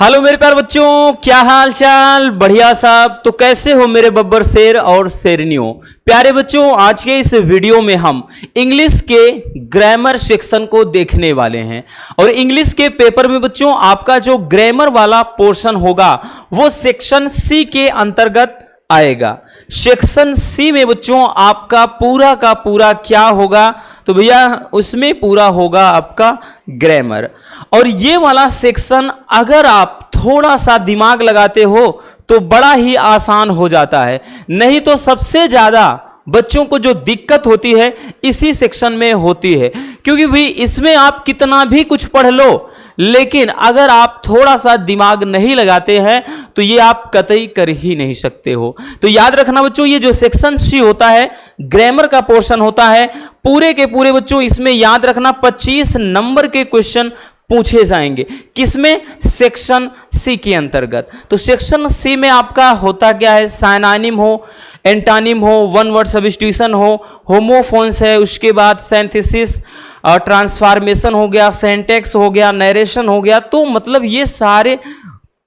Hello मेरे प्यारे बच्चों, क्या हाल चाल? बढ़िया साहब। तो कैसे हो मेरे बब्बर शेर और शेरनियों? प्यारे बच्चों, आज के इस वीडियो में हम इंग्लिश के ग्रामर सेक्शन को देखने वाले हैं। और इंग्लिश के पेपर में बच्चों आपका जो ग्रामर वाला पोर्शन होगा वो सेक्शन सी के अंतर्गत आएगा। सेक्शन सी में बच्चों आपका पूरा का पूरा क्या होगा? तो भैया उसमें पूरा होगा आपका ग्रामर। और ये वाला सेक्शन अगर आप थोड़ा सा दिमाग लगाते हो तो बड़ा ही आसान हो जाता है, नहीं तो सबसे ज्यादा बच्चों को जो दिक्कत होती है इसी सेक्शन में होती है। क्योंकि भाई इसमें आप कितना भी कुछ पढ़ लो, लेकिन अगर आप थोड़ा सा दिमाग नहीं लगाते हैं तो ये आप कतई कर ही नहीं सकते हो। तो याद रखना बच्चों, ये जो सेक्शन सी होता है ग्रामर का पोर्शन होता है, पूरे के पूरे बच्चों इसमें याद रखना 25 नंबर के क्वेश्चन पूछे जाएंगे। किसमें? सेक्शन सी के अंतर्गत। तो सेक्शन सी में आपका होता क्या है? साइनानिम हो, एंटानिम हो, वन वर्ड सब्स्टिट्यूशन हो, होमोफोन्स है, उसके बाद सिंथेसिस, ट्रांसफॉर्मेशन हो गया, सेंटेक्स हो गया, नरेशन हो गया। तो मतलब ये सारे,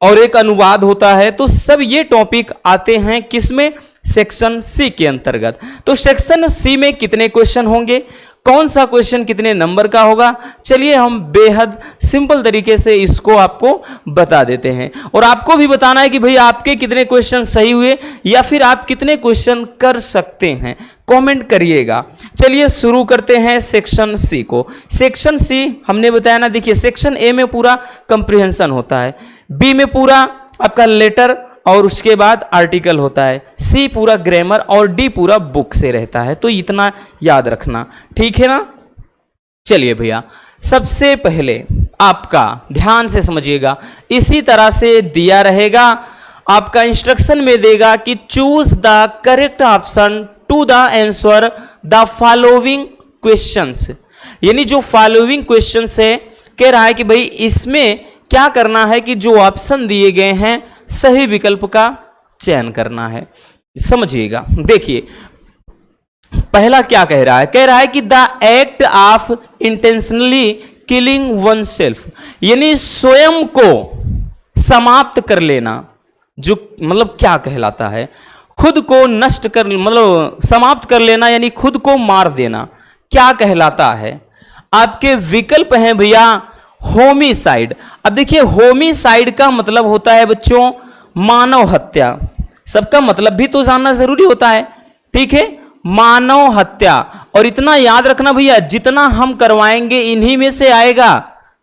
और एक अनुवाद होता है। तो सब ये टॉपिक आते हैं किसमें? सेक्शन सी के अंतर्गत। तो सेक्शन सी में कितने क्वेश्चन होंगे, कौन सा क्वेश्चन कितने नंबर का होगा, चलिए हम बेहद सिंपल तरीके से इसको आपको बता देते हैं। और आपको भी बताना है कि भाई आपके कितने क्वेश्चन सही हुए या फिर आप कितने क्वेश्चन कर सकते हैं, कमेंट करिएगा। चलिए शुरू करते हैं सेक्शन सी को। सेक्शन सी हमने बताया ना, देखिए सेक्शन ए में पूरा कंप्रिहेंशन होता है, बी में पूरा आपका लेटर और उसके बाद आर्टिकल होता है, सी पूरा ग्रामर और डी पूरा बुक से रहता है। तो इतना याद रखना, ठीक है ना। चलिए भैया, सबसे पहले आपका ध्यान से समझिएगा, इसी तरह से दिया रहेगा आपका इंस्ट्रक्शन में देगा कि choose the correct option to the answer the following questions. यानी जो फॉलोइंग क्वेश्चंस है, कह रहा है कि भाई इसमें क्या करना है कि जो ऑप्शन दिए गए हैं सही विकल्प का चयन करना है। समझिएगा, देखिए पहला क्या कह रहा है? कह रहा है कि the act of intentionally killing one self, यानी स्वयं को समाप्त कर लेना, जो मतलब क्या कहलाता है? खुद को नष्ट कर, मतलब समाप्त कर लेना यानी खुद को मार देना, क्या कहलाता है? आपके विकल्प हैं भैया होमिसाइड। अब देखिए होमिसाइड का मतलब होता है बच्चों मानव हत्या। सबका मतलब भी तो जानना जरूरी होता है, ठीक है? मानव हत्या। और इतना याद रखना भैया, जितना हम करवाएंगे इन्हीं में से आएगा,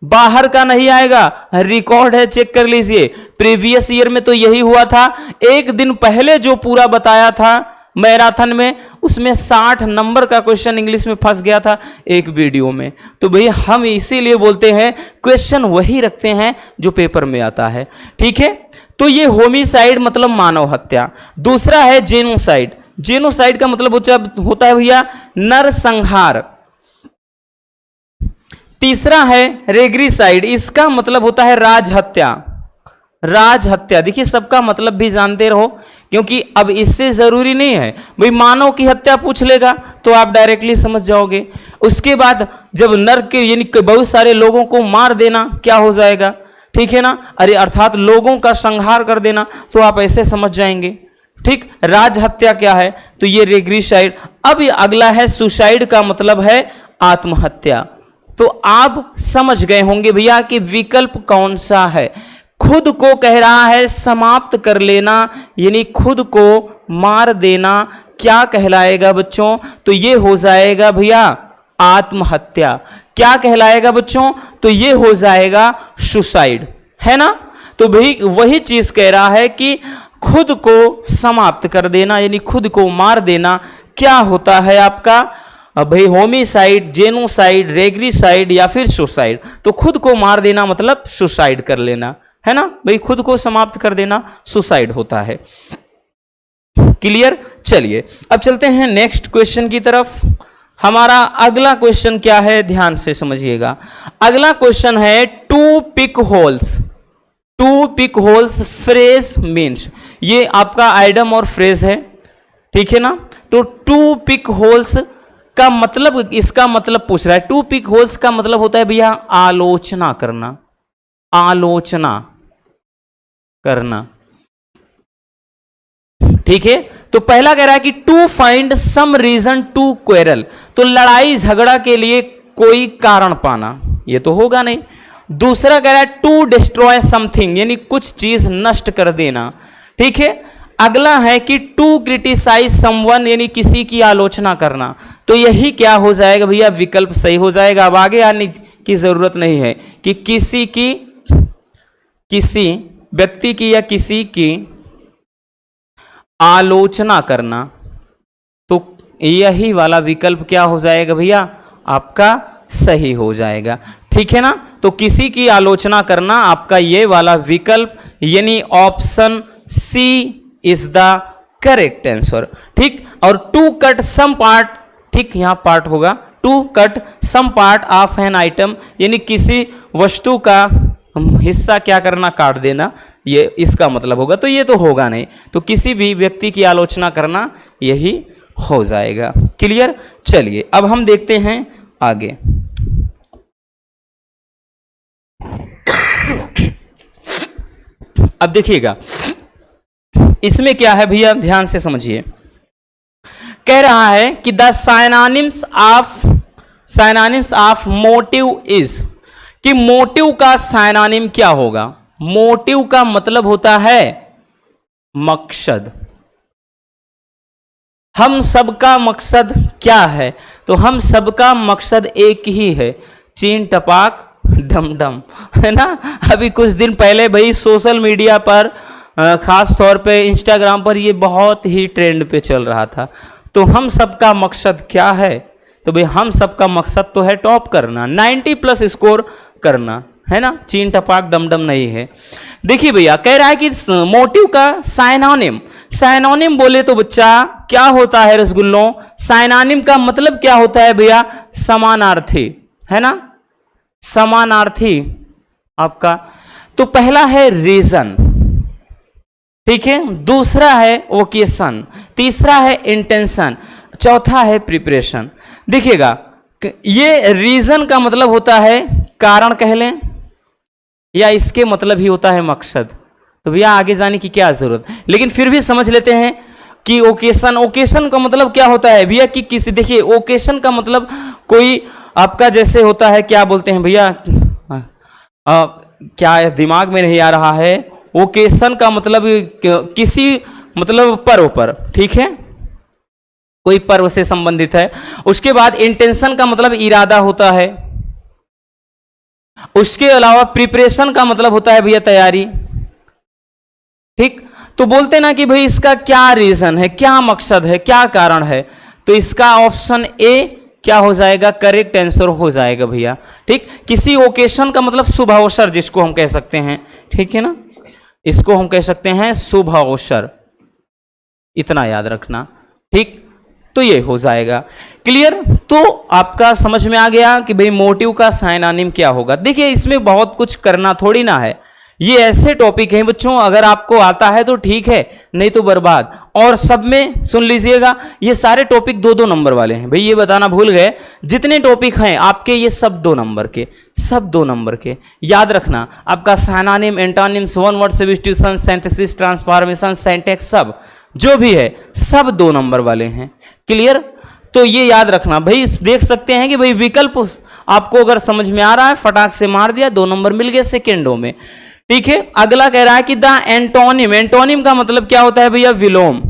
बाहर का नहीं आएगा। रिकॉर्ड है, चेक कर लीजिए, प्रीवियस ईयर में तो यही हुआ था। एक दिन पहले जो पूरा बताया था मैराथन में, उसमें 60 नंबर का क्वेश्चन इंग्लिश में फंस गया था एक वीडियो में। तो भैया हम इसीलिए बोलते हैं क्वेश्चन वही रखते हैं जो पेपर में आता है, ठीक है? तो ये होमिसाइड मतलब मानव हत्या। दूसरा है जेनोसाइड। जेनोसाइड का मतलब होता है भैया नरसंहार। तीसरा है रेग्रीसाइड, इसका मतलब होता है राजहत्या। राजहत्या, देखिए सबका मतलब भी जानते रहो, क्योंकि अब इससे जरूरी नहीं है भाई मानव की हत्या पूछ लेगा तो आप डायरेक्टली समझ जाओगे। उसके बाद जब नर के यानी बहुत सारे लोगों को मार देना क्या हो जाएगा, ठीक है ना? अरे अर्थात लोगों का संहार कर देना, तो आप ऐसे समझ जाएंगे, ठीक? राजहत्या क्या है? तो ये रेग्रीसाइड। अब ये अगला है सुसाइड, का मतलब है आत्महत्या। तो आप समझ गए होंगे भैया कि विकल्प कौन सा है। खुद को कह रहा है समाप्त कर लेना, यानी खुद को मार देना, क्या कहलाएगा बच्चों? तो ये हो जाएगा भैया आत्महत्या। क्या कहलाएगा बच्चों? तो ये हो जाएगा सुसाइड, है ना? तो भाई वही चीज कह रहा है कि खुद को समाप्त कर देना यानी खुद को मार देना क्या होता है आपका? भाई होमिसाइड, जेनोसाइड, रेग्रीसाइड या फिर सुसाइड। तो खुद को मार देना मतलब सुसाइड कर लेना, है ना भाई? खुद को समाप्त कर देना सुसाइड होता है। क्लियर? चलिए अब चलते हैं नेक्स्ट क्वेश्चन की तरफ। हमारा अगला क्वेश्चन क्या है, ध्यान से समझिएगा। अगला क्वेश्चन है to pick holes. To pick holes phrase means, ये आपका आइडम और फ्रेज है, ठीक है ना? तो टू पिक होल्स का मतलब, इसका मतलब पूछ रहा है। टू पिक होल्स का मतलब होता है भैया आलोचना करना। आलोचना, करना। ठीक है, तो पहला कह रहा है कि to find some reason to quarrel, तो लड़ाई झगड़ा के लिए कोई कारण पाना, ये तो होगा नहीं। दूसरा कह रहा है टू डिस्ट्रॉय समथिंग, यानी कुछ चीज नष्ट कर देना। ठीक है, अगला है कि टू क्रिटिसाइज समवन, यानी किसी की आलोचना करना। तो यही क्या हो जाएगा भैया, विकल्प सही हो जाएगा। अब आगे आने की जरूरत नहीं है कि किसी व्यक्ति की या किसी की आलोचना करना, तो यही वाला विकल्प क्या हो जाएगा भैया, आपका सही हो जाएगा। ठीक है ना, तो किसी की आलोचना करना आपका ये वाला विकल्प यानी option C is the correct answer. ठीक, और टू कट सम पार्ट, ठीक यहां पार्ट होगा, to cut some part of an item, यानी किसी वस्तु का हिस्सा क्या करना, काट देना, ये इसका मतलब होगा। तो ये तो होगा नहीं, तो किसी भी व्यक्ति की आलोचना करना यही हो जाएगा। क्लियर, चलिए अब हम देखते हैं आगे। अब देखिएगा इसमें क्या है भैया, ध्यान से समझिए। कह रहा है कि the synonyms of motive is, कि मोटिव का साइनोनिम क्या होगा। मोटिव का मतलब होता है मकसद। हम सबका मकसद क्या है, तो हम सबका मकसद एक ही है, चीन टपाक डम डम, है ना। अभी कुछ दिन पहले भाई सोशल मीडिया पर खास तौर पे इंस्टाग्राम पर ये बहुत ही ट्रेंड पे चल रहा था। तो हम सबका मकसद क्या है, तो भाई हम सबका मकसद तो है टॉप करना, 90+ स्कोर करना, है ना, चीन टपाक डमडम नहीं है। देखिए भैया कह रहा है कि मोटिव का साइनोनिम, साइनोनिम बोले तो बच्चा क्या होता है रसगुल्लों, साइनोनिम का मतलब क्या होता है भैया, समानार्थी, है ना, समानार्थी आपका। तो पहला है रीजन, ठीक है, दूसरा है ओकेशन, तीसरा है इंटेंशन, चौथा है प्रिपरेशन। देखिएगा ये रीजन का मतलब होता है कारण कह लें, या इसके मतलब ही होता है मकसद। तो भैया आगे जाने की क्या जरूरत, लेकिन फिर भी समझ लेते हैं कि ओकेशन, ओकेशन का मतलब क्या होता है भैया कि किसी, देखिए ओकेशन का मतलब कोई आपका जैसे होता है, क्या बोलते हैं भैया, क्या दिमाग में नहीं आ रहा है। ओकेशन का मतलब किसी मतलब पर्व पर, ठीक है, कोई पर्व से संबंधित है। उसके बाद इंटेंशन का मतलब इरादा होता है। उसके अलावा प्रिपरेशन का मतलब होता है भैया तैयारी। ठीक, तो बोलते ना कि भाई इसका क्या रीजन है, क्या मकसद है, क्या कारण है, तो इसका ऑप्शन ए क्या हो जाएगा, करेक्ट आंसर हो जाएगा भैया। ठीक, किसी ओकेशन का मतलब शुभ अवसर जिसको हम कह सकते हैं, ठीक है ना, इसको हम कह सकते हैं शुभ अवसर, इतना याद रखना। ठीक, तो ये हो जाएगा क्लियर। तो आपका समझ में आ गया कि भाई मोटिव का साइनोनिम क्या होगा। देखिए इसमें बहुत कुछ करना थोड़ी ना है, ये ऐसे टॉपिक हैं बच्चों, अगर आपको आता है तो ठीक है, नहीं तो बर्बाद। और सब में सुन लीजिएगा, ये सारे टॉपिक 2-2 नंबर वाले हैं भाई, ये बताना भूल गए, जितने टॉपिक हैं आपके ये सब 2 नंबर के, सब 2 नंबर के। याद रखना आपका synonym, antonyms, one word substitution, synthesis, transformation, syntax, सब जो भी है सब 2 नंबर वाले हैं। क्लियर, तो ये याद रखना भाई। देख सकते हैं कि भाई विकल्प आपको अगर समझ में आ रहा है फटाक से मार दिया, 2 नंबर मिल गए सेकेंडों में। ठीक है, अगला कह रहा है कि द एंटोनिम, एंटोनिम का मतलब क्या होता है भैया, विलोम।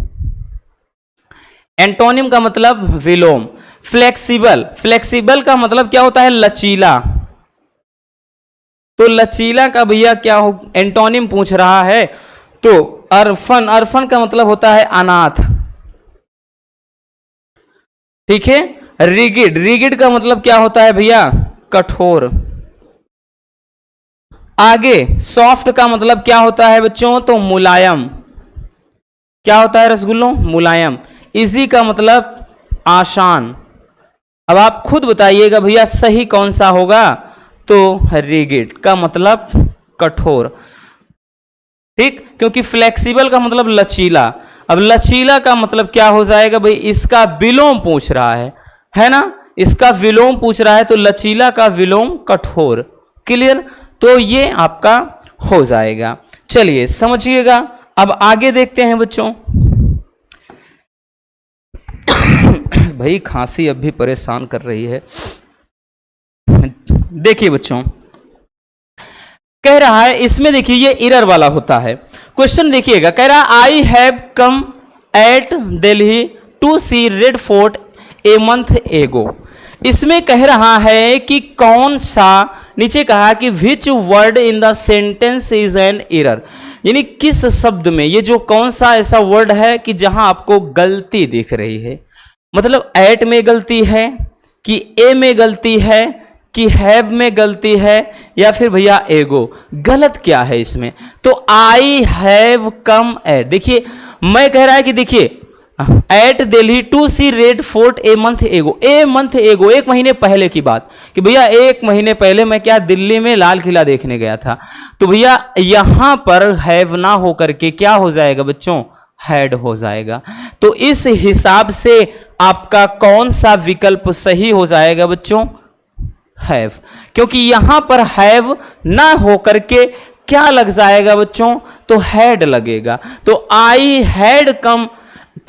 एंटोनिम का मतलब विलोम। फ्लेक्सिबल, फ्लेक्सिबल का मतलब क्या होता है, लचीला। तो लचीला का भैया क्या हो, एंटोनिम पूछ रहा है, तो अर्फन, अर्फन का मतलब होता है अनाथ। ठीक है, रिगिड, रिगिड का मतलब क्या होता है भैया, कठोर। आगे सॉफ्ट का मतलब क्या होता है बच्चों, तो मुलायम। क्या होता है रसगुल्लों, मुलायम। इजी का मतलब आसान। अब आप खुद बताइएगा भैया सही कौन सा होगा, तो रिगिड का मतलब कठोर। ठीक, क्योंकि फ्लेक्सिबल का मतलब लचीला। अब लचीला का मतलब क्या हो जाएगा भाई, इसका विलोम पूछ रहा है ना, इसका विलोम पूछ रहा है, तो लचीला का विलोम कठोर। क्लियर, तो ये आपका हो जाएगा। चलिए समझिएगा। अब आगे देखते हैं बच्चों। भाई खांसी अब भी परेशान कर रही है। देखिए बच्चों, कह रहा है इसमें, देखिए ये एरर वाला होता है क्वेश्चन। देखिएगा, कह रहा है I have come at Delhi to see Red Fort a month ago. इसमें कह रहा है कि कौन सा, नीचे कहा कि which word in the sentence is an error, यानी किस शब्द में ये जो कौन सा ऐसा वर्ड है कि जहां आपको गलती दिख रही है। मतलब एट में गलती है कि ए में गलती है कि हैव में गलती है या फिर भैया एगो, गलत क्या है इसमें। तो आई हैव कम एट, देखिए मैं कह रहा है कि देखिए at Delhi to see Red Fort a month ago, a month ago, एक महीने पहले की बात कि भैया एक महीने पहले मैं क्या दिल्ली में लाल किला देखने गया था। तो भैया यहां पर हैव ना होकर के क्या हो जाएगा बच्चों, हैड हो जाएगा। तो इस हिसाब से आपका कौन सा विकल्प सही हो जाएगा बच्चों, हैव, क्योंकि यहां पर हैव ना होकर के क्या लग जाएगा बच्चों, तो हैड लगेगा। तो आई हैड कम,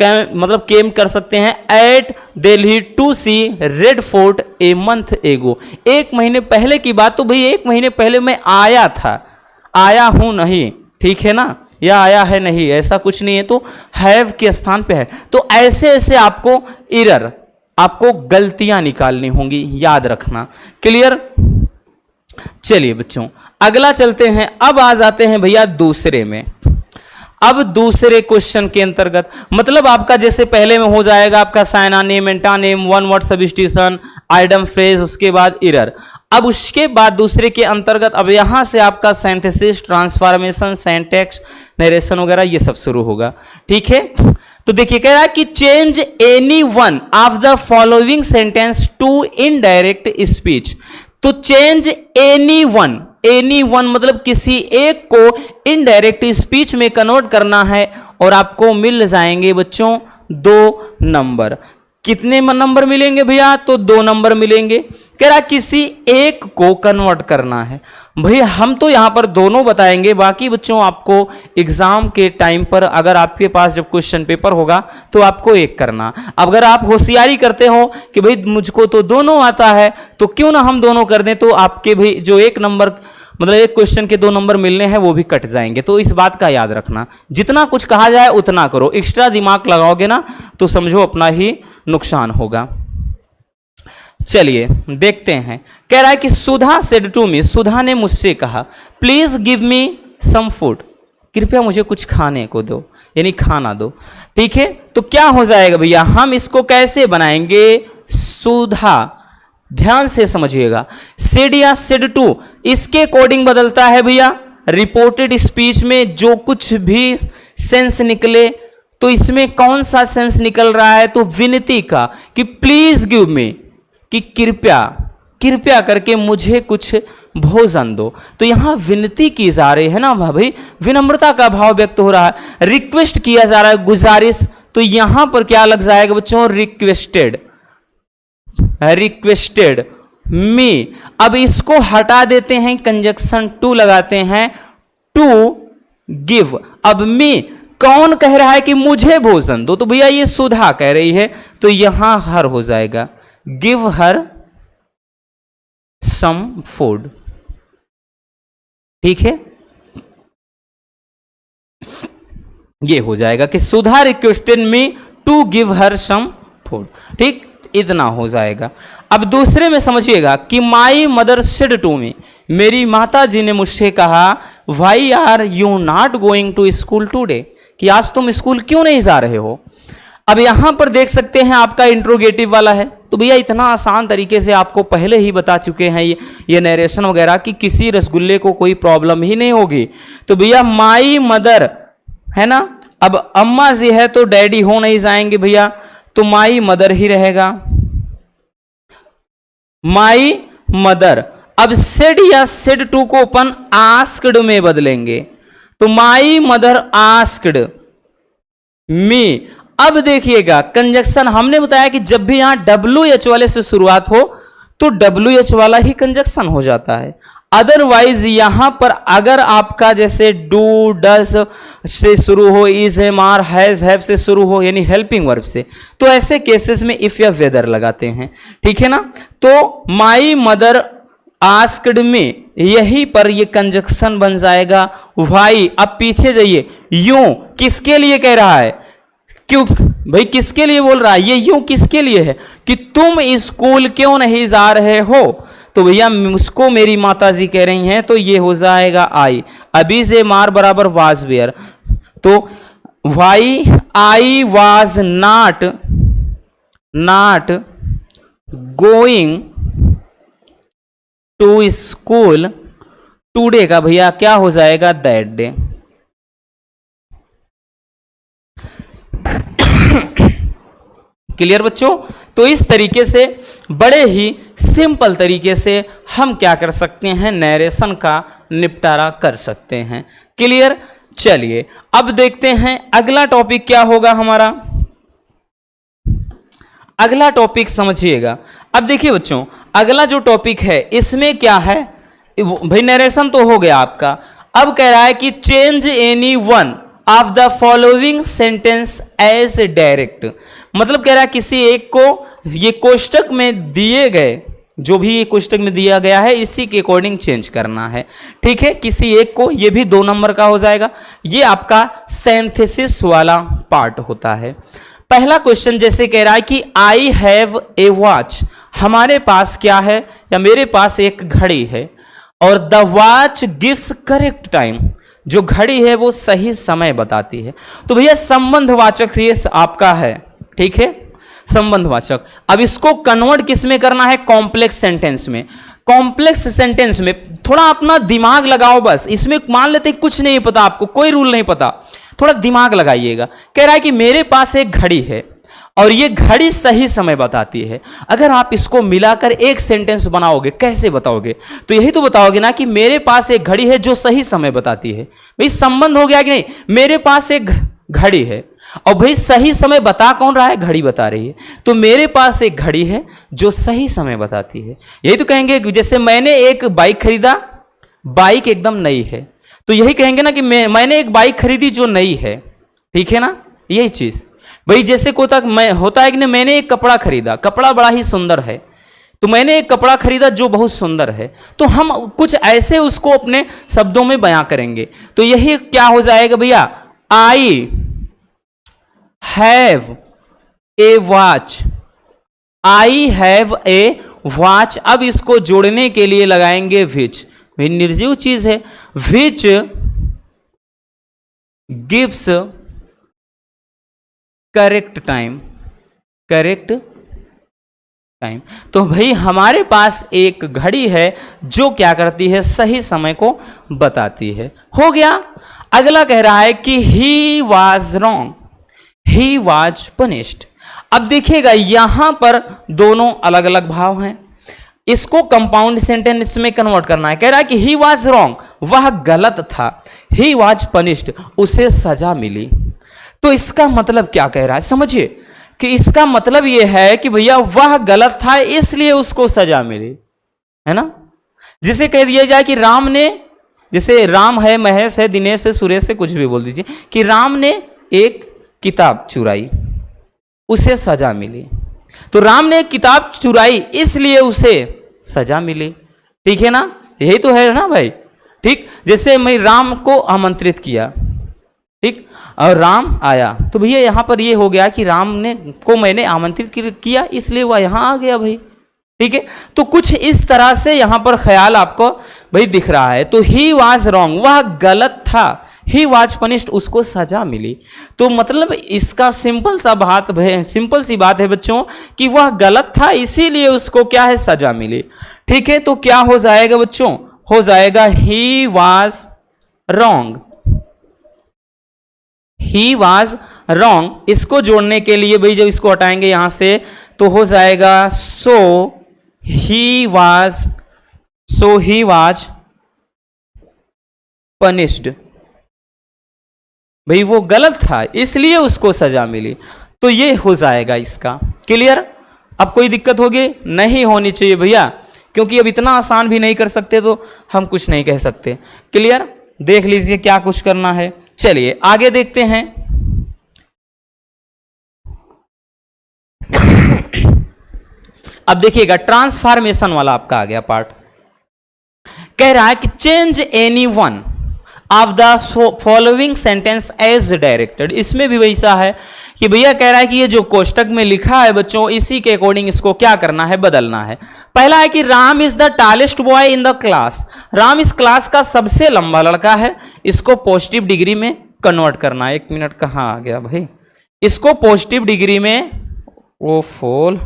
मतलब केम कर सकते हैं at Delhi to see Red Fort a month ago, एक महीने पहले की बात। तो भाई एक महीने पहले मैं आया था, आया हूं नहीं, ठीक है ना, या आया है नहीं, ऐसा कुछ नहीं है, तो हैव के स्थान पे है। तो ऐसे ऐसे आपको एरर, आपको गलतियां निकालनी होंगी, याद रखना। क्लियर। चलिए बच्चों अगला चलते हैं। अब आ जाते हैं भैया दूसरे में। अब दूसरे क्वेश्चन के अंतर्गत, मतलब आपका जैसे पहले में हो जाएगा आपका synonym, antonym, one word substitution, item phrase, उसके बाद एरर। अब उसके बाद दूसरे के अंतर्गत अब यहां से आपका सिंथेसिस, ट्रांसफॉर्मेशन, सिंटैक्स, नरेशन वगैरह ये सब शुरू होगा, ठीक है। तो देखिए कह रहा है कि change any one of the following sentence to indirect speech. तो change any one, any one मतलब किसी एक को इनडायरेक्ट स्पीच में कन्वर्ट करना है और आपको मिल जाएंगे बच्चों 2 नंबर। कितने नंबर मिलेंगे भैया, तो 2 नंबर मिलेंगे। कह रहा किसी एक को कन्वर्ट करना है। भैया हम तो यहां पर दोनों बताएंगे, बाकी बच्चों आपको एग्जाम के टाइम पर अगर आपके पास जब क्वेश्चन पेपर होगा तो आपको एक करना। अगर आप होशियारी करते हो कि भाई मुझको तो दोनों आता है तो क्यों ना हम दोनों कर दें, तो आपके भी जो 1 नंबर, मतलब एक क्वेश्चन के 2 नंबर मिलने हैं वो भी कट जाएंगे। तो इस बात का याद रखना, जितना कुछ कहा जाए उतना करो, एक्स्ट्रा दिमाग लगाओगे ना तो समझो अपना ही नुकसान होगा। चलिए देखते हैं। कह रहा है कि सुधा सेड टू मी, सुधा ने मुझसे कहा please give me some food, कृपया मुझे कुछ खाने को दो, यानी खाना दो, ठीक है। तो क्या हो जाएगा भैया, हम इसको कैसे बनाएंगे, सुधा, ध्यान से समझिएगा, सेड या सेड टू इसके अकॉर्डिंग बदलता है भैया। रिपोर्टेड स्पीच में जो कुछ भी सेंस निकले, तो इसमें कौन सा सेंस निकल रहा है, तो विनती का, कि प्लीज गिव मी, कि कृपया, कृपया करके मुझे कुछ भोजन दो। तो यहां विनती की जा रही है ना भाई, विनम्रता का भाव व्यक्त हो रहा है, रिक्वेस्ट किया जा रहा है, गुजारिश। तो यहां पर क्या लग जाएगा बच्चों, रिक्वेस्टेड, रिक्वेस्टेड मी। अब इसको हटा देते हैं, कंजक्शन टू लगाते हैं, टू गिव। अब मी कौन कह रहा है कि मुझे भोजन दो, तो भैया ये सुधा कह रही है, तो यहां हर हो जाएगा, गिव हर सम फूड, ठीक है। ये हो जाएगा कि Sudha requested me to give her some food, ठीक, इतना हो जाएगा। अब दूसरे में समझिएगा कि my mother said to me, मेरी माता जी ने मुझसे कहा why are you not going to school today, कि आज तुम स्कूल क्यों नहीं जा रहे हो। अब यहां पर देख सकते हैं आपका इंट्रोगेटिव वाला है। तो भैया इतना आसान तरीके से आपको पहले ही बता चुके हैं ये नरेशन वगैरह कि किसी रसगुल्ले को कोई प्रॉब्लम ही नहीं होगी। तो भैया माई मदर है ना, अब अम्मा जी है तो डैडी हो नहीं जाएंगे भैया, तो माई मदर ही रहेगा, माई मदर। अब सेड या सेड टू को अपन आस्क्ड में बदलेंगे, तो माई मदर आस्क्ड मी। अब देखिएगा कंजक्शन, हमने बताया कि जब भी यहां WH वाले से शुरुआत हो तो WH वाला ही कंजक्शन हो जाता है। अदरवाइज यहां पर अगर आपका जैसे डू डस से शुरू हो, is am are has have से शुरू हो, यानी हेल्पिंग वर्ब से, तो ऐसे केसेस में इफ या वेदर लगाते हैं, ठीक है ना। तो माई मदर आस्क्ड में यहीं पर ये कंजक्शन बन जाएगा व्हाई। अब पीछे जाइए, यूं किसके लिए कह रहा है, क्यों भाई किसके लिए बोल रहा है, ये यूं किसके लिए है कि तुम स्कूल क्यों नहीं जा रहे हो, तो भैया मुझको मेरी माताजी कह रही हैं, तो ये हो जाएगा आई। अभी से मार बराबर वाज वेयर, तो why I was not going to school today का भैया क्या हो जाएगा, दैट डे। क्लियर बच्चों। तो इस तरीके से बड़े ही सिंपल तरीके से हम क्या कर सकते हैं, नरेशन का निपटारा कर सकते हैं। क्लियर। चलिए अब देखते हैं अगला टॉपिक क्या होगा हमारा। अगला टॉपिक समझिएगा। अब देखिए बच्चों, अगला जो टॉपिक है इसमें क्या है, भाई नरेशन तो हो गया आपका। अब कह रहा है कि change any one of the following sentence as direct, मतलब कह रहा है किसी एक को ये कोष्टक में दिए गए, जो भी ये कोष्टक में दिया गया है इसी के अकॉर्डिंग चेंज करना है, ठीक है। किसी एक को, ये भी 2 नंबर का हो जाएगा। ये आपका सिंथेसिस वाला पार्ट होता है। पहला क्वेश्चन जैसे कह रहा है कि आई हैव ए वॉच, हमारे पास क्या है, या मेरे पास एक घड़ी है, और the watch gives correct time, जो घड़ी है वो सही समय बताती है। तो भैया संबंधवाचक ये आपका है, ठीक है, संबंधवाचक। अब इसको कन्वर्ट किस में करना है, कॉम्प्लेक्स सेंटेंस में। कॉम्प्लेक्स सेंटेंस में थोड़ा अपना दिमाग लगाओ बस। इसमें मान लेते कुछ नहीं पता आपको, कोई रूल नहीं पता, थोड़ा दिमाग लगाइएगा। कह रहा है कि मेरे पास एक घड़ी है और ये घड़ी सही समय बताती है। अगर आप इसको मिलाकर एक सेंटेंस बनाओगे, कैसे बताओगे, तो यही तो बताओगे ना कि मेरे पास एक घड़ी है जो सही समय बताती है। भाई संबंध हो गया कि नहीं, मेरे पास एक घड़ी है और भाई सही समय बता कौन रहा है, घड़ी बता रही है। तो मेरे पास एक घड़ी है जो सही समय बताती है। यही तो कहेंगे जैसे मैंने एक बाइक खरीदा, बाइक एकदम नई है, तो यही कहेंगे ना कि मैंने एक बाइक खरीदी जो नई है, ठीक है ना, यही चीज। भाई जैसे होता है कि नहीं, मैंने एक कपड़ा खरीदा, कपड़ा बड़ा ही सुंदर है, तो मैंने एक कपड़ा खरीदा जो बहुत सुंदर है, तो हम कुछ ऐसे उसको अपने शब्दों में बयां करेंगे। तो यही क्या हो जाएगा भैया, I have a watch, I have a watch. अब इसको जोड़ने के लिए लगाएंगे विच, भाई निर्जीव चीज है, which gives correct time, correct time. तो भाई हमारे पास एक घड़ी है जो क्या करती है, सही समय को बताती है। हो गया। अगला कह रहा है कि he was wrong, he was punished. अब देखिएगा यहां पर दोनों अलग अलग भाव हैं, इसको कंपाउंड सेंटेंस में कन्वर्ट करना है। कह रहा है कि ही वॉज रॉन्ग, वह गलत था, ही वॉज पनिश्ड, उसे सजा मिली। तो इसका मतलब क्या कह रहा है, समझिए कि इसका मतलब यह है कि भैया वह गलत था इसलिए उसको सजा मिली, है ना। जिसे कह दिया जाए कि राम ने, जैसे राम है, महेश है, दिनेश है, सुरेश है, कुछ भी बोल दीजिए, कि राम ने एक किताब चुराई, उसे सजा मिली। तो राम ने एक किताब चुराई इसलिए उसे सजा मिली, ठीक है ना, यही तो है ना भाई। ठीक, जैसे मैं राम को आमंत्रित किया, ठीक, और राम आया, तो भैया यहां पर ये हो गया कि राम ने को मैंने आमंत्रित किया इसलिए वह यहां आ गया भाई, ठीक है। तो कुछ इस तरह से यहां पर ख्याल आपको भाई दिख रहा है। तो ही वॉज रॉन्ग, वह गलत था, ही वॉज पनिश्ड, उसको सजा मिली। तो मतलब इसका सिंपल सी बात है बच्चों कि वह गलत था इसीलिए उसको क्या है, सजा मिली, ठीक है। तो क्या हो जाएगा बच्चों, हो जाएगा he was wrong, he was wrong. इसको जोड़ने के लिए भाई जब इसको हटाएंगे यहां से तो हो जाएगा सो ही वॉज पनिश्ड, भाई वो गलत था इसलिए उसको सजा मिली। तो ये हो जाएगा इसका। क्लियर। अब कोई दिक्कत होगी नहीं होनी चाहिए भैया, क्योंकि अब इतना आसान भी नहीं कर सकते तो हम कुछ नहीं कह सकते। क्लियर? देख लीजिए क्या कुछ करना है। चलिए आगे देखते हैं। अब देखिएगा ट्रांसफॉर्मेशन वाला आपका आ गया पार्ट। कह रहा है कि change any one of the following sentence as directed. इसमें भी वैसा है कि भैया कह रहा है कि ये जो कोष्टक में लिखा है बच्चों, इसी के अकॉर्डिंग इसको क्या करना है, बदलना है। पहला है कि Ram is the tallest boy in the class. Ram इस क्लास का सबसे लंबा लड़का है। इसको पॉजिटिव डिग्री में कन्वर्ट करना है। 1 मिनट कहाँ आ गया भाई, इसको पॉजिटिव डिग्री में वो फोल,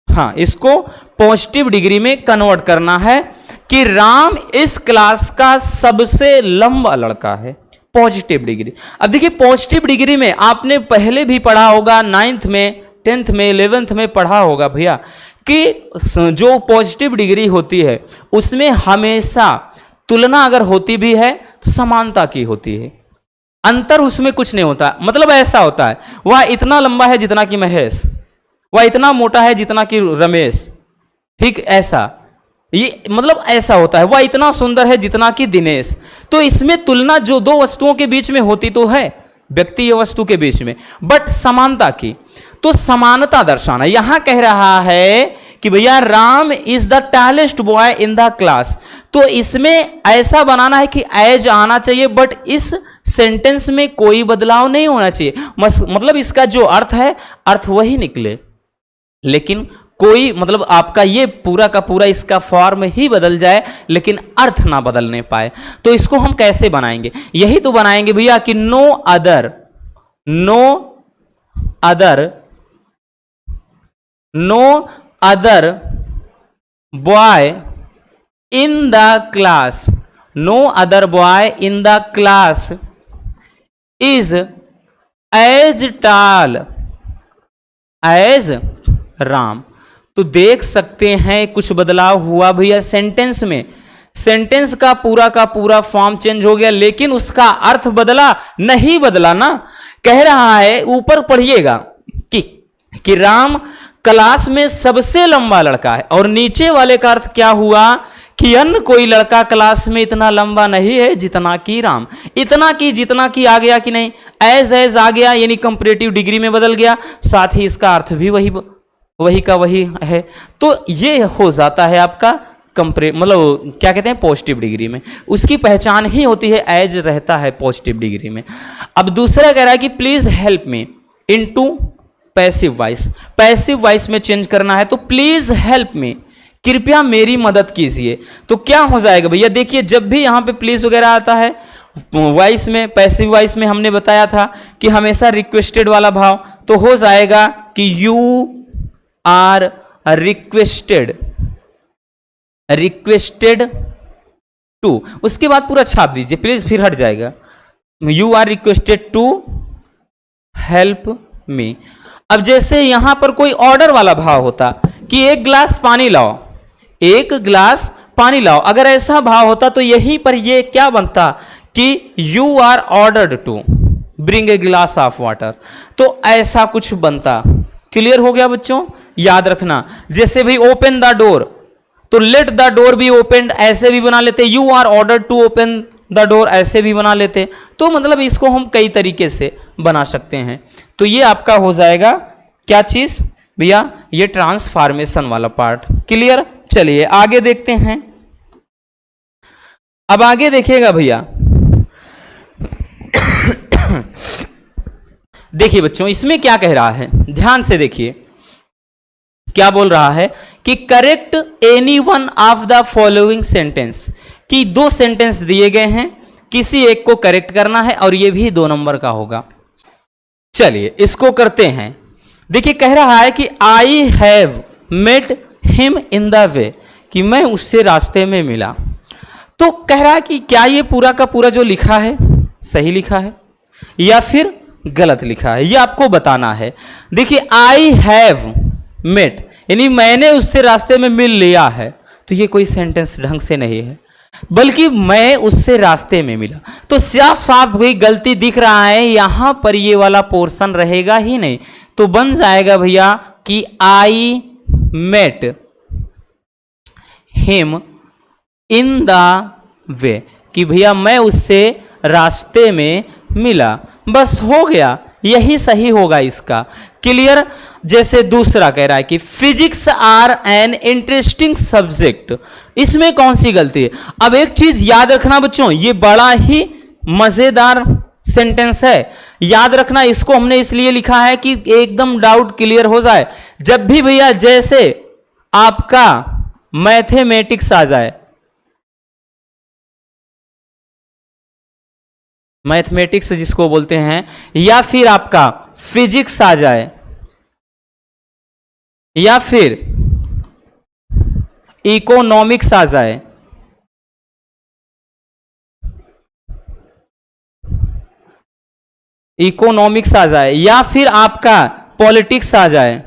हाँ, इसको पॉजिटिव डिग्री में कन्वर्ट करना है कि राम इस क्लास का सबसे लंबा लड़का है। Positive degree. अब देखिए पॉजिटिव डिग्री में आपने पहले भी पढ़ा होगा, 9th में, 10th में, 11th में पढ़ा होगा भैया कि जो पॉजिटिव डिग्री होती है उसमें हमेशा तुलना अगर होती भी है तो समानता की होती है, अंतर उसमें कुछ नहीं होता। मतलब ऐसा होता है वह इतना लंबा है जितना कि महेश, वह इतना मोटा है जितना कि रमेश, ठीक ऐसा, ये मतलब ऐसा होता है, वह इतना सुंदर है जितना कि दिनेश। तो इसमें तुलना जो दो वस्तुओं के बीच में होती तो है, व्यक्ति या वस्तु के बीच में, बट समानता की। तो समानता दर्शाना यहां कह रहा है कि भैया Ram is the tallest boy in the class. तो इसमें ऐसा बनाना है कि एज आना चाहिए, बट इस सेंटेंस में कोई बदलाव नहीं होना चाहिए। मतलब इसका जो अर्थ है, अर्थ वही निकले, लेकिन कोई मतलब आपका ये पूरा का पूरा इसका फॉर्म ही बदल जाए लेकिन अर्थ ना बदलने पाए। तो इसको हम कैसे बनाएंगे? यही तो बनाएंगे भैया कि no other boy in the class, no other boy in the class is as tall as Ram. तो देख सकते हैं कुछ बदलाव हुआ भैया सेंटेंस में। सेंटेंस का पूरा फॉर्म चेंज हो गया, लेकिन उसका अर्थ बदला नहीं, बदला ना। कह रहा है, ऊपर पढ़िएगा कि राम क्लास में सबसे लंबा लड़का है, और नीचे वाले का अर्थ क्या हुआ कि अन्य कोई लड़का क्लास में इतना लंबा नहीं है जितना कि राम। इतना कि जितना कि आ गया कि नहीं, एज आ गया, यानी कंपैरेटिव डिग्री में बदल गया, साथ ही इसका अर्थ भी वही का वही है। तो ये हो जाता है आपका मतलब क्या कहते हैं, पॉजिटिव डिग्री में। उसकी पहचान ही होती है, एज रहता है पॉजिटिव डिग्री में। अब दूसरा कह रहा है कि please help me into passive voice. Passive voice में चेंज करना है, तो प्लीज हेल्प मी, कृपया मेरी मदद कीजिए। तो क्या हो जाएगा भैया, देखिए जब भी यहां पे प्लीज वगैरह आता है वॉइस में, पैसिव वॉइस में हमने बताया था कि हमेशा रिक्वेस्टेड वाला भाव, तो हो जाएगा कि यू आर रिक्वेस्टेड टू, उसके बाद पूरा छाप दीजिए प्लीज, फिर हट जाएगा। You are requested to help me. अब जैसे यहां पर कोई ऑर्डर वाला भाव होता कि 1 गिलास पानी लाओ, 1 गिलास पानी लाओ, अगर ऐसा भाव होता तो यहीं पर ये क्या बनता कि you are ordered to bring a glass of water, तो ऐसा कुछ बनता। क्लियर हो गया बच्चों? याद रखना, जैसे भी ओपन द डोर, तो let the door be open, ऐसे भी बना लेते। You are ordered to open the door, ऐसे भी बना लेते। तो मतलब इसको हम कई तरीके से बना सकते हैं। तो ये आपका हो जाएगा क्या चीज भैया, ये ट्रांसफॉर्मेशन वाला पार्ट। क्लियर? चलिए आगे देखते हैं। अब आगे देखिएगा भैया, देखिए बच्चों इसमें क्या कह रहा है, ध्यान से देखिए क्या बोल रहा है कि correct any one of the following sentence, कि 2 सेंटेंस दिए गए हैं, किसी एक को करेक्ट करना है और ये भी 2 नंबर का होगा। चलिए इसको करते हैं। देखिए कह रहा है कि I have met him in the way, कि मैं उससे रास्ते में मिला। तो कह रहा है कि क्या ये पूरा का पूरा जो लिखा है सही लिखा है या फिर गलत लिखा है, ये आपको बताना है। देखिए आई हैव मेट, यानी मैंने उससे रास्ते में मिल लिया है, तो ये कोई सेंटेंस ढंग से नहीं है, बल्कि मैं उससे रास्ते में मिला। तो साफ साफ कोई गलती दिख रहा है, यहां पर ये वाला पोर्शन रहेगा ही नहीं, तो बन जाएगा भैया कि I met him in the way, कि भैया मैं उससे रास्ते में मिला, बस हो गया, यही सही होगा इसका। क्लियर। जैसे दूसरा कह रहा है कि physics are an interesting subject, इसमें कौन सी गलती है? अब एक चीज याद रखना बच्चों, ये बड़ा ही मजेदार सेंटेंस है, याद रखना। इसको हमने इसलिए लिखा है कि एकदम डाउट क्लियर हो जाए। जब भी भैया जैसे आपका मैथमेटिक्स आ जाए, मैथमेटिक्स जिसको बोलते हैं, या फिर आपका फिजिक्स आ जाए, या फिर इकोनॉमिक्स आ जाए, इकोनॉमिक्स आ जाए, या फिर आपका पॉलिटिक्स आ जाए,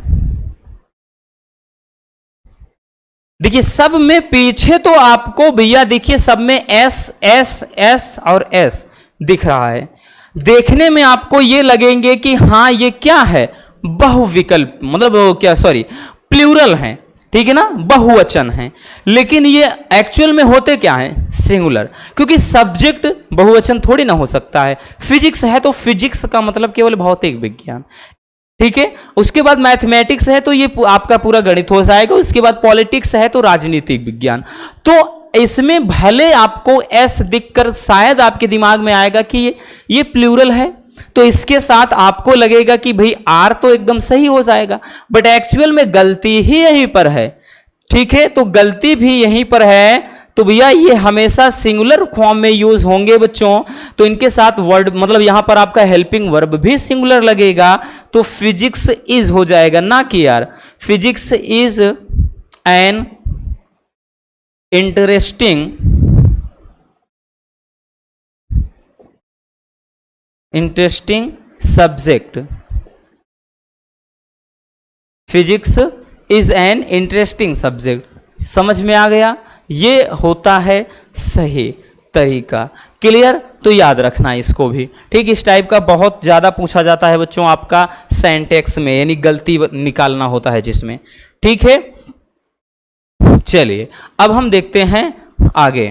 देखिए सब में पीछे तो आपको भैया देखिए सब में एस एस एस और एस दिख रहा है। देखने में आपको ये लगेंगे कि हाँ ये क्या है, बहुविकल्प, मतलब क्या, सॉरी, प्लूरल है, ठीक है ना, बहुवचन है। लेकिन ये एक्चुअल में होते क्या है? सिंगुलर, क्योंकि सब्जेक्ट बहुवचन थोड़ी ना हो सकता है। फिजिक्स है तो फिजिक्स का मतलब केवल भौतिक विज्ञान, ठीक है। उसके बाद मैथमेटिक्स है तो ये आपका पूरा गणित हो जाएगा। उसके बाद पॉलिटिक्स है तो राजनीतिक विज्ञान। तो इसमें भले आपको एस दिखकर शायद आपके दिमाग में आएगा कि ये प्लूरल है, तो इसके साथ आपको लगेगा कि भाई आर तो एकदम सही हो जाएगा, बट एक्चुअल में गलती ही यहीं पर है, ठीक है। तो गलती भी यहीं पर है। तो भैया ये हमेशा सिंगुलर फॉर्म में यूज होंगे बच्चों, तो इनके साथ वर्ड, मतलब यहां पर आपका हेल्पिंग वर्ब भी सिंगुलर लगेगा, तो फिजिक्स इज हो जाएगा, ना कि यार physics is an interesting subject. Physics is an interesting subject, समझ में आ गया? ये होता है सही तरीका। क्लियर? तो याद रखना इसको भी, ठीक। इस टाइप का बहुत ज्यादा पूछा जाता है बच्चों आपका सेंटेक्स में, यानी गलती निकालना होता है जिसमें, ठीक है। चलिए अब हम देखते हैं आगे।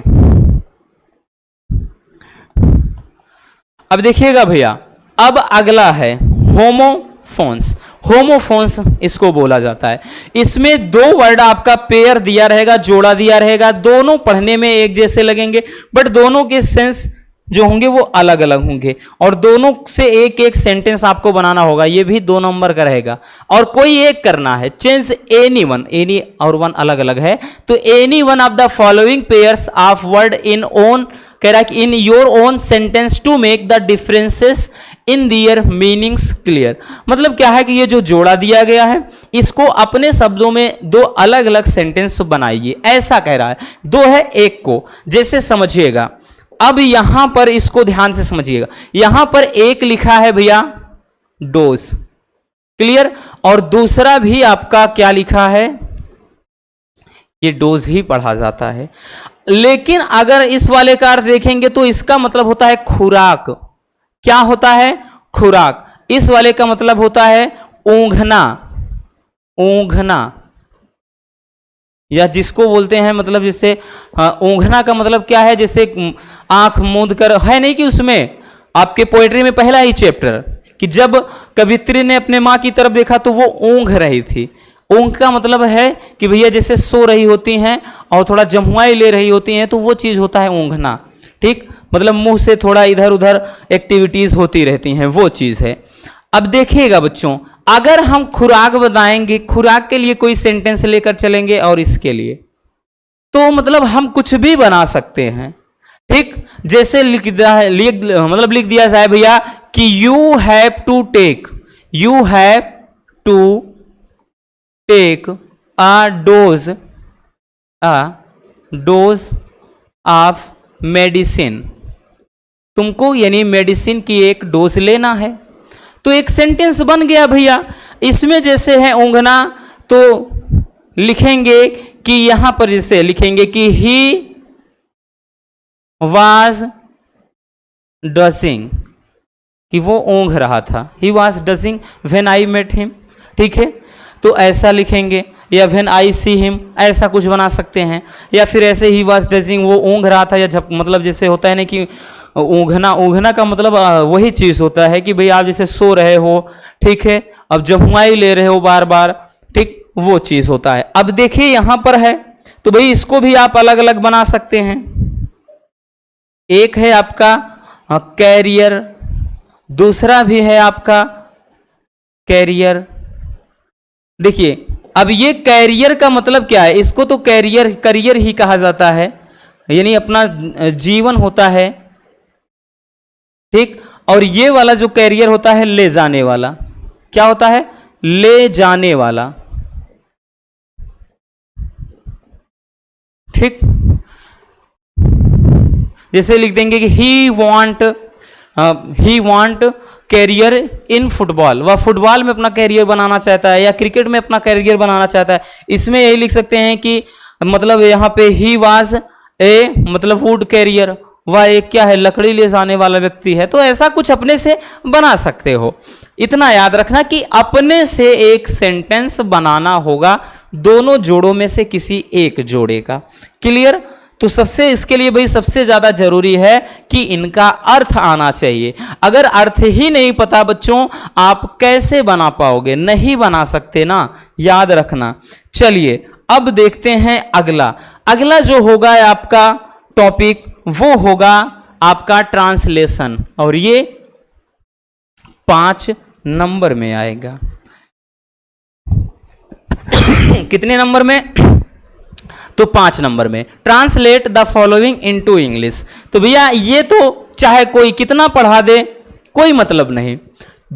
अब देखिएगा भैया, अब अगला है होमोफोन्स। होमोफोन्स इसको बोला जाता है। इसमें दो वर्ड आपका पेयर दिया रहेगा, जोड़ा दिया रहेगा, दोनों पढ़ने में एक जैसे लगेंगे, बट दोनों के सेंस जो होंगे वो अलग अलग होंगे, और दोनों से एक एक सेंटेंस आपको बनाना होगा। ये भी 2 नंबर का रहेगा, और कोई एक करना है। चेंज एनी वन, एनी और वन अलग अलग है, तो any one of the following pairs of word in own, कह रहा है कि in your own sentence to make the differences in their meanings clear. मतलब क्या है कि ये जो जोड़ा दिया गया है, इसको अपने शब्दों में 2 अलग अलग सेंटेंस बनाइए, ऐसा कह रहा है। 2 है एक को, जैसे समझिएगा। अब यहां पर इसको ध्यान से समझिएगा, यहां पर एक लिखा है भैया डोज, क्लियर, और दूसरा भी आपका क्या लिखा है, ये डोज ही पढ़ा जाता है। लेकिन अगर इस वाले का अर्थ देखेंगे तो इसका मतलब होता है खुराक। क्या होता है? खुराक। इस वाले का मतलब होता है ऊंघना, ऊंघना, या जिसको बोलते हैं मतलब जैसे ऊंघना का मतलब क्या है, जैसे आंख मूंद कर, है नहीं कि उसमें आपके पोएट्री में पहला ही चैप्टर कि जब कवित्री ने अपने माँ की तरफ देखा तो वो ऊंघ रही थी। ऊंघ का मतलब है कि भैया जैसे सो रही होती हैं और थोड़ा जमुआई ले रही होती हैं, तो वो चीज होता है ऊंघना, ठीक। मतलब मुंह से थोड़ा इधर उधर एक्टिविटीज होती रहती हैं, वो चीज है। अब देखिएगा बच्चों, अगर हम खुराक बताएंगे, खुराक के लिए कोई सेंटेंस लेकर चलेंगे और इसके लिए, तो मतलब हम कुछ भी बना सकते हैं, ठीक। जैसे लिख दिया जाए भैया कि you have to take, you have to take a dose of medicine, तुमको यानी मेडिसिन की एक डोज लेना है। तो एक सेंटेंस बन गया भैया। इसमें जैसे है ऊंघना, तो लिखेंगे कि यहां पर जैसे लिखेंगे कि ही वाज डजिंग, कि वो ऊंघ रहा था, he was dozing when I met him, ठीक है। तो ऐसा लिखेंगे, या व्हेन आई सी हिम ऐसा कुछ बना सकते हैं, या फिर ऐसे ही वाज ड्रेसिंग वो ऊँघ रहा था, या मतलब जैसे होता है ना कि ऊँघना का मतलब वही चीज़ होता है कि भाई आप जैसे सो रहे हो, ठीक है, अब जमुआई ले रहे हो बार बार, ठीक, वो चीज़ होता है। अब देखिए यहाँ पर है, तो भाई इसको भी आप अलग अलग बना सकते हैं। एक है आपका कैरियर, दूसरा भी है आपका कैरियर। देखिए अब ये कैरियर का मतलब क्या है, इसको तो करियर ही कहा जाता है, यानी अपना जीवन होता है, ठीक। और ये वाला जो कैरियर होता है ले जाने वाला, क्या होता है, ले जाने वाला, ठीक। जैसे लिख देंगे कि he want career in football, वह फुटबॉल में अपना कैरियर बनाना चाहता है, या क्रिकेट में अपना कैरियर बनाना चाहता है। इसमें यही लिख सकते हैं कि मतलब यहाँ पे ही वाज ए मतलब वुड कैरियर, वह एक क्या है, लकड़ी ले जाने वाला व्यक्ति है। तो ऐसा कुछ अपने से बना सकते हो। इतना याद रखना कि अपने से एक सेंटेंस बनाना होगा, दोनों जोड़ों में से किसी एक जोड़े का। क्लियर। तो सबसे इसके लिए भाई सबसे ज्यादा जरूरी है कि इनका अर्थ आना चाहिए। अगर अर्थ ही नहीं पता बच्चों, आप कैसे बना पाओगे, नहीं बना सकते ना, याद रखना। चलिए अब देखते हैं अगला जो होगा आपका टॉपिक, वो होगा आपका ट्रांसलेशन, और ये 5 नंबर में आएगा। कितने नंबर में, तो 5 नंबर में। Translate the following into English. तो भैया ये तो चाहे कोई कितना पढ़ा दे कोई मतलब नहीं,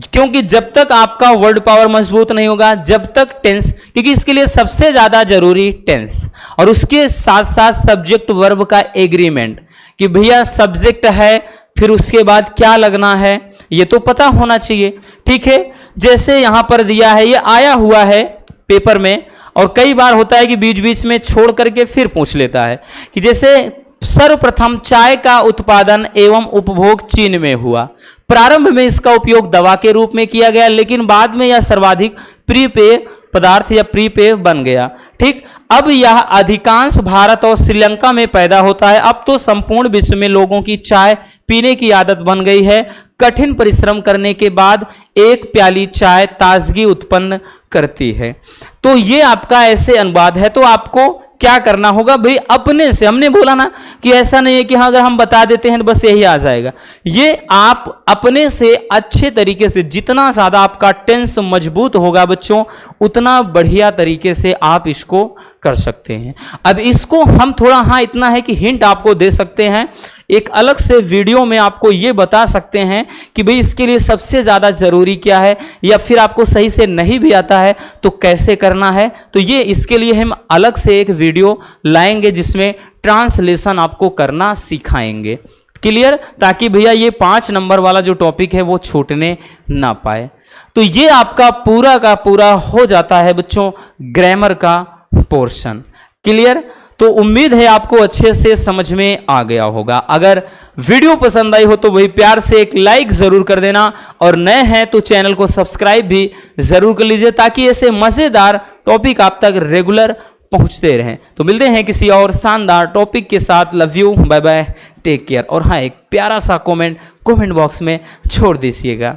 क्योंकि जब तक आपका वर्ड पावर मजबूत नहीं होगा, जब तक टेंस, क्योंकि इसके लिए सबसे ज्यादा जरूरी टेंस, और उसके साथ साथ सब्जेक्ट वर्ब का एग्रीमेंट, कि भैया सब्जेक्ट है फिर उसके बाद क्या लगना है, ये तो पता होना चाहिए, ठीक है। जैसे यहां पर दिया है, ये आया हुआ है पेपर में, और कई बार होता है कि बीच बीच में छोड़ करके फिर पूछ लेता है कि जैसे सर्वप्रथम चाय का उत्पादन एवं उपभोग चीन में हुआ। प्रारंभ में इसका उपयोग दवा के रूप में किया गया, लेकिन बाद में यह सर्वाधिक प्रीपेय पदार्थ या प्रीपेय बन गया, ठीक। अब यह अधिकांश भारत और श्रीलंका में पैदा होता है। अब तो संपूर्ण विश्व में लोगों की चाय पीने की आदत बन गई है। कठिन परिश्रम करने के बाद एक प्याली चाय ताजगी उत्पन्न करती है। तो ये आपका ऐसे अनुवाद है। तो आपको क्या करना होगा भाई, अपने से, हमने बोला ना कि ऐसा नहीं है कि हाँ अगर हम बता देते हैं तो बस यही आ जाएगा। ये आप अपने से अच्छे तरीके से, जितना ज्यादा आपका टेंस मजबूत होगा बच्चों, उतना बढ़िया तरीके से आप इसको कर सकते हैं। अब इसको हम थोड़ा, हाँ इतना है कि हिंट आपको दे सकते हैं, एक अलग से वीडियो में आपको ये बता सकते हैं कि भाई इसके लिए सबसे ज़्यादा ज़रूरी क्या है, या फिर आपको सही से नहीं भी आता है तो कैसे करना है। तो ये इसके लिए हम अलग से एक वीडियो लाएंगे जिसमें ट्रांसलेशन आपको करना सिखाएंगे। क्लियर। ताकि भैया ये 5 नंबर वाला जो टॉपिक है वो छूटने ना पाए। तो ये आपका पूरा का पूरा हो जाता है बच्चों ग्रामर का पोर्शन। क्लियर। तो उम्मीद है आपको अच्छे से समझ में आ गया होगा। अगर वीडियो पसंद आई हो तो वही प्यार से एक लाइक जरूर कर देना, और नए हैं तो चैनल को सब्सक्राइब भी जरूर कर लीजिए, ताकि ऐसे मजेदार टॉपिक आप तक रेगुलर पहुंचते रहें। तो मिलते हैं किसी और शानदार टॉपिक के साथ। Love you, bye bye, take care. और हाँ, एक प्यारा सा कमेंट बॉक्स में छोड़ दीजिएगा।